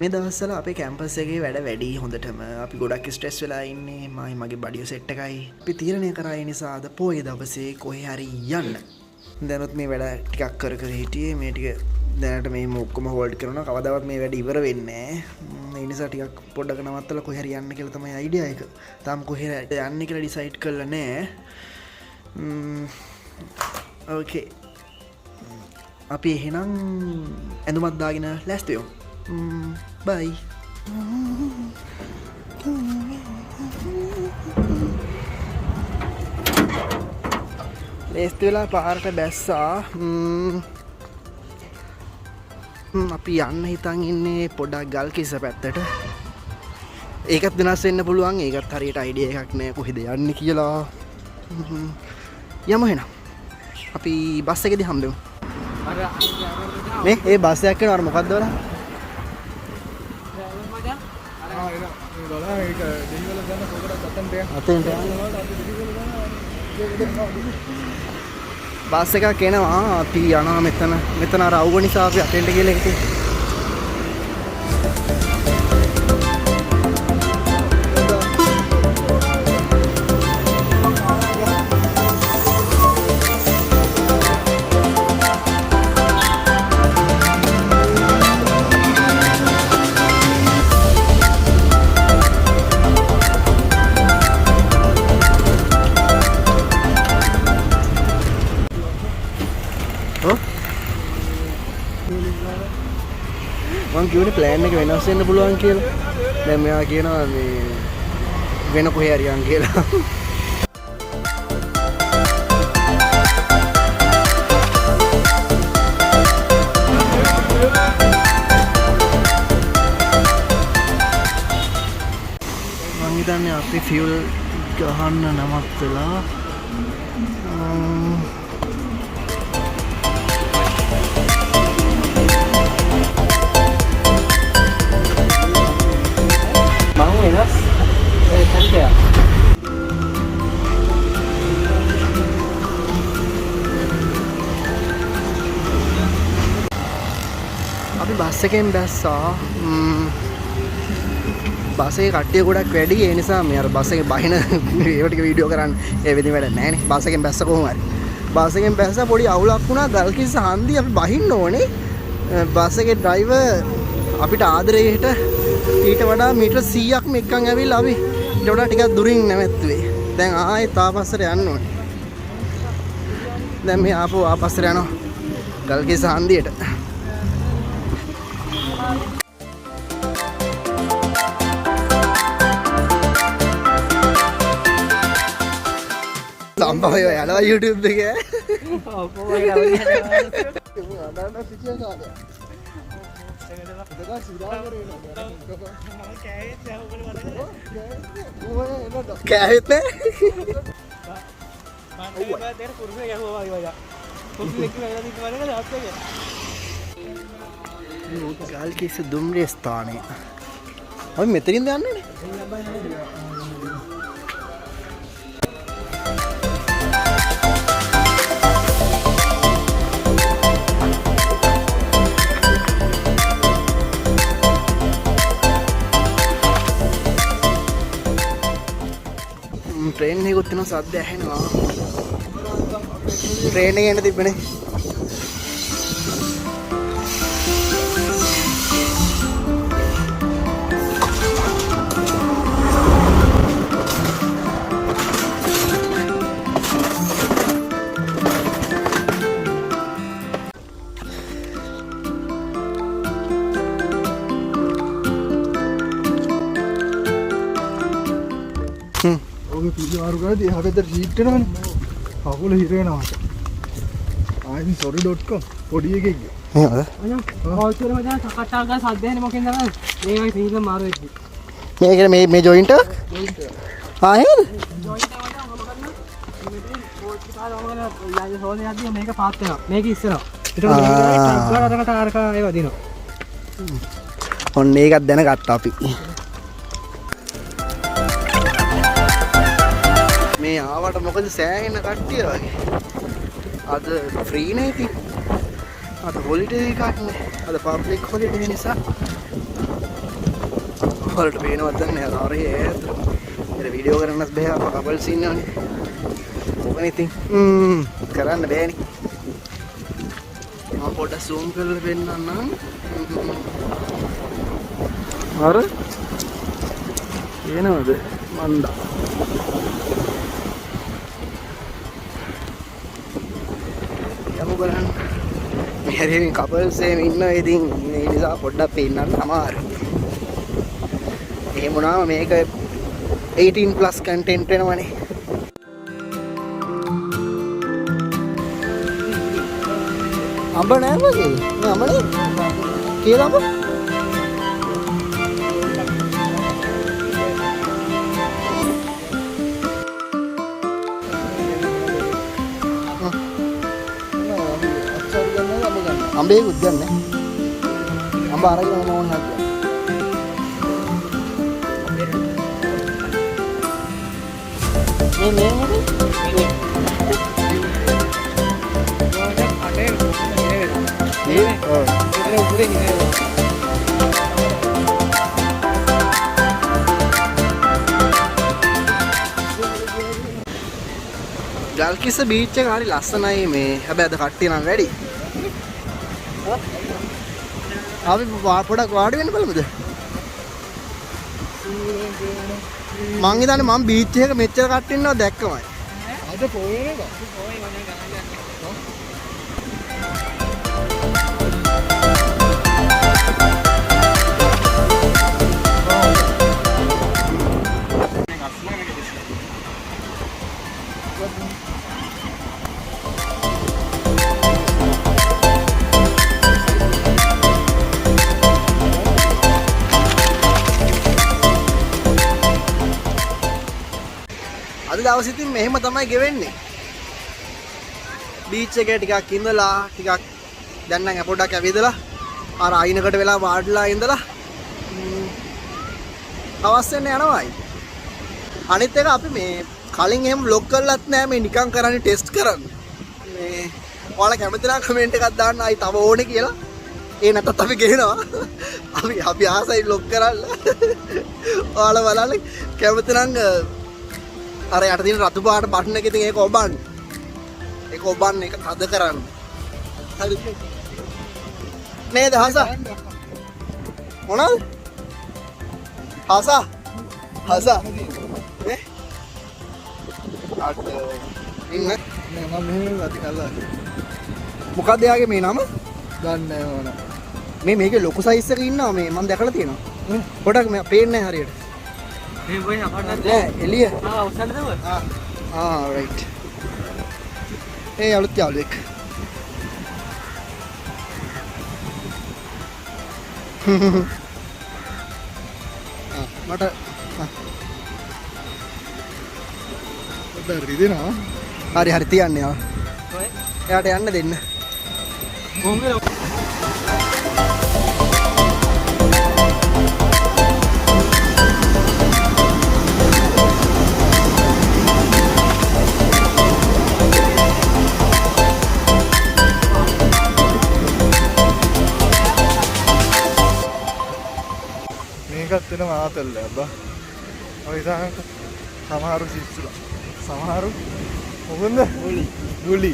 මේ දවස්වල අපේ කැම්පස් එකේ වැඩ වැඩි හොඳටම අපි ගොඩක් ස්ට්‍රෙස් වෙලා ඉන්නේ මගේ බඩියෝ සෙට් එකයි අපි තීරණය කරා ඒ නිසා අද පොයේ දවසේ කොහේ හරි යන්න දැනුත් මේ වැඩ ටිකක් කර හිටියේ මේ ටික දැනට මේ ඔක්කොම හෝල්ඩ් කරනවා කවදාවත් මේ වැඩ ඉවර වෙන්නේ නැහැ ඒ නිසා ටිකක් පොඩ්ඩක් නවත්තලා කොහේ හරි යන්න කියලා තමයි අයිඩියා එක තාම කොහේ යන්න කියලා ඩිසයිඩ් කරලා නැහැ ඕකේ අපි එහෙනම් ඇඳුමක් දාගෙන ලෑස්ති වෙමු bye ලෑස්ති වෙලා පාරට බැස්සා අපි යන්න හිතන් ඉන්නේ පොඩක් ගල්කිස්ස පැත්තට ඒකත් වෙනස් වෙන්න පුළුවන් ඒකත් හරියට අයිඩියා එකක් නෑ කොහෙද යන්නේ කියලා යමු එහෙනම් අපි බස් එකේදී හම්බෙමු මේ ඒ බස් එකක් යනවා අර මොකද්ද වල බස් එකක් එනවා අපි යනවා මෙතන අර අවුව නිසා අපි අතෙන්ට ගිහලා හිටියේ මම කියුනේ ප්ලෑන් එක වෙනස් වෙන්න පුළුවන් කියලා. දැන් මෙයා කියනවා මේ වෙන කොහේ හරි යන් කියලා. මම හිතන්නේ අපි ෆියුල් ගහන්න නවත්තලා අපි බස් එකෙන් බැස්සා බස් එකේ කට්ටිය ගොඩක් වැඩි ඒ නිසා මේ අර බස් එකේ බහින ඒව ටික වීඩියෝ කරන්න ඒ වෙදින් වැඩ නැහැ නේ බස් එකෙන් බැස්ස කොහොම හරි බස් එකෙන් බැස්සා පොඩි අවුලක් වුණා ගල්කිස්ස හන්දි අපි බහින්න ඕනේ බස් එකේ ඩ්‍රයිවර් අපිට ආදරේට ඊට වඩා මීටර 100ක්ම එක්කන් ඇවිල්ලා අපි ඊට වඩා ටිකක් දුරින් නැවැත්තුවේ දැන් ආයෙත් ආපස්සට යන්න ඕනේ දැන් මේ ආපස්සට යනවා ගල්කිස්ස හන්දියට සම්භවය යනවා YouTube එකේ කෑවෙත් නෑ ගල්කිස්ස දුම්රිය ස්ථානය අපි මෙතනින්ද යන්නනේ ट्रेन එකකුත් වෙනවා සද්ද ඇහෙනවා ट्रेन එකේ එන්න තිබ්බනේ පිළිවාරු කරලා එහා පැත්තට ෂීට් වෙනවනේ. කකුල හිර වෙනවා. ආයි sorry.com පොඩි එකෙක් ගියා. එහෙමද? අයියෝ. ඔච්චර මචං කට්ටා ගන්න සද්ද ඇහෙන්නේ මොකෙන්ද ගන්නේ? මේකයි සීල මාරු වෙද්දි. මේ ජොයින්ට් එක? ජොයින්ට් එක. එහෙමද? ජොයින්ට් එක වලට ඔබ කරන මෙතන බෝඩ් එක තාම යන්නේ හොල්නේ යද්දි මේක පාත් වෙනවා. මේක ඉස්සෙනවා. ඊට පස්සේ මේක අරකට ඒවා දිනවා. ඔන්න ඒකත් දැනගත්තා අපි. මේ ආවට මොකද සෑහෙන කට්ටිය වගේ. අද ෆ්‍රී නේ ඉතින්. අද හොලිඩේ එකක් නේ. අද පබ්ලික් හොලිඩේ නිසා වලට පේනවත් නැහැ කාරේ ඈත. ඒක වීඩියෝ කරන්නත් බෑ අප කපල්ස් ඉන්නවනේ. ඕකනේ ඉතින් කරන්න බෑනේ. මම පොඩ්ඩක් zoom කරලා පෙන්නන්නම්. අර එනවද මන්දා. යමු බලන්න. මෙහෙරින් කපල්ස් එහෙම ඉන්නවා. ඉතින් ඒ නිසා පොඩ්ඩක් පෙන්නන්න අමාරුයි. එහෙම වුණාම මේක 18 plus content වෙනවනේ. අඹ නෑ වගේ. මේ අඹ නේ. කියලා අඹ. අඹේ උද්දන්න. අඹ අරගෙන යන්න ඕන නැද්ද? මේ ගල්කිස්ස බීච් එක හරි ලස්සනයි මේ. හැබැයි අද කට්ටිය නම් වැඩි. අපි පොඩක් වාඩි වෙන්න බලමුද? මං හිතන්නේ මම බීච් එකක මෙච්චර කට්ටිය ඉන්නව දැක්කමයි. අද පොයේ නේද? අද දවස් ඉතින් මෙහෙම තමයි ගෙවෙන්නේ. බීච් එකේ ටිකක් ඉඳලා ටිකක් දැන් නම් පොඩ්ඩක් ඇවිදලා අර අයිනකට වෙලා වාඩිලා ඉඳලා හවස් වෙන්න යනවායි. අනිත් එක අපි මේ කලින් එහෙම vlog කරලත් නෑ මේ නිකන් කරන්නේ ටෙස්ට් කරන්න. මේ ඔයාලා කැමති නම් කමෙන්ට් එකක් දාන්න ආයි තව ඕනේ කියලා. ඒ නැත්නම් අපි ගේනවා. අපි ආසයි vlog කරන්න. ඔයාලා බලන්න කැමති නම් අර යට තියෙන රතු පාට බටන් එක ඉතින් ඒක ඔබන්න. ඒක ඔබන්න ඒක තද කරන්න. හරිද? නේද හස? මොනවද? හස? හස? ඈ? අට ඉන්න නෑ මම මෙහෙම අති කල්ලා. මොකක්ද යාගේ මේ නම? දන්නේ නෑ ඕන. මේකේ ලොකු සයිස් එකක ඉන්නවා මේ මම දැකලා තියෙනවා. පොඩක් මේ පේන්නේ නැහැ හරියට. මේ වෙයි අපන්න නෑ එළිය. උස්සන්නද? රයිට්. ඒ අලුත් යාළුවෙක්. මට පොඩ්ඩක් රිදෙනවා. හරි තියන්න යා. එයාට යන්න දෙන්න. කොහොමද? මේකත් වෙන මාතල්ල අබ්බා. ඔය ඉතින් සමහරු සිස්සුලා. සමහරු මොකන්ද? ගුලි.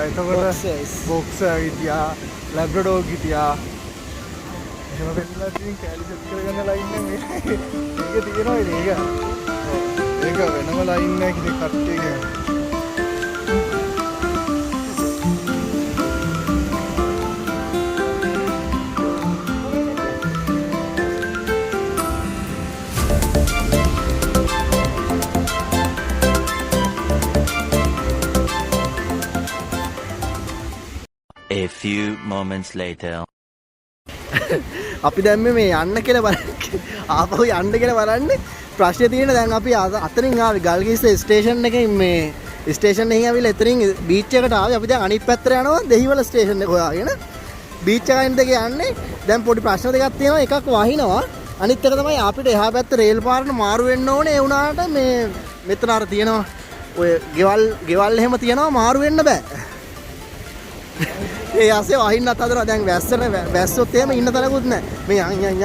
එතකොට බොක්සර් හිටියා, ලැබ්‍රඩෝර් හිටියා. එහෙම වෙන්නලා ඉතින් කැලි සෙට් කරගන්න ලයින් එක මේක තියෙනවා මේක. ඒක වෙනම ලයින් එකක් ඉතින් කට්ටිය කියන්නේ. A few moments later. අපි දැන් මේ යන්න කියලා බලන්න. ආපහු යන්න කියලා බලන්නේ. ප්‍රශ්නේ තියෙන දැන් අපි අතරින් ආවේ ගල්කිස්ස ස්ටේෂන් එකේ මේ ස්ටේෂන් එකෙන් ආවිලා එතනින් බීච් එකට ආවේ. අපි දැන් අනිත් පැත්තට යනවා දෙහිවල ස්ටේෂන් එක හොයාගෙන. බීච් එකයින් දෙක යන්නේ. දැන් පොඩි ප්‍රශ්න දෙකක් තියෙනවා. එකක් වහිනවා. අනිත් එක තමයි අපිට එහා පැත්ත රේල් පාරට මාරු වෙන්න ඕනේ. ඒ වුණාට මේ මෙතන අර තියෙනවා ඔය ගෙවල් එහෙම තියෙනවා මාරු වෙන්න බෑ. ඒ ආසේ වහින්නත් හදනවා. දැන් වැස්සොත් එහෙම ඉන්න තරකුත් නැහැ. මේ යන්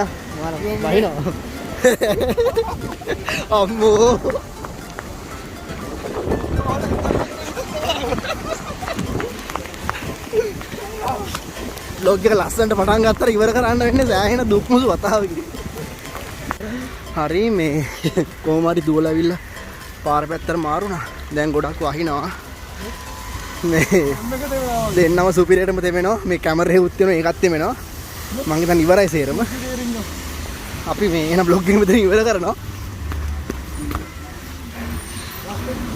බහිනවා. අම්මෝ ලොග් එක ලස්සනට පටන් ගත්තට ඉවර කරන්න වෙන්නේ සෑහෙන දුක් මුසු වතාවකින්. හරි මේ කොහොම හරි දුවලා ඇවිල්ලා පාර පැත්තට මාරුණා. දැන් ගොඩක් වහිනවා. මේ දෙන්නම සුපිරියටම තෙමෙනවා. මේ කැමරේ උත් වෙනවා ඒකත් තෙමෙනවා. මං හිතන්නේ ඉවරයි සේරම. අපි මේ එන බ්ලොග් එක මෙතන ඉවර කරනවා.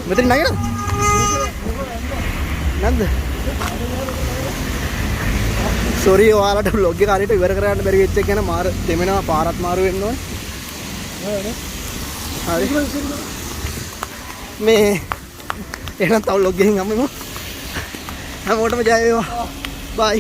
මෙතන නගිනවා. නැද්ද? සෝරි ඔයාලට බ්ලොග් එක හරියට ඉවර කරගන්න බැරි වෙච්ච එක ගැන මාර දෙමෙනවා පාරත් මාරු වෙන්න ඕනේ. හරි. මේ එහෙනම් තව බ්ලොග් එකකින් අම්මෙමු. හැමෝටම ජය වේවා. බයි.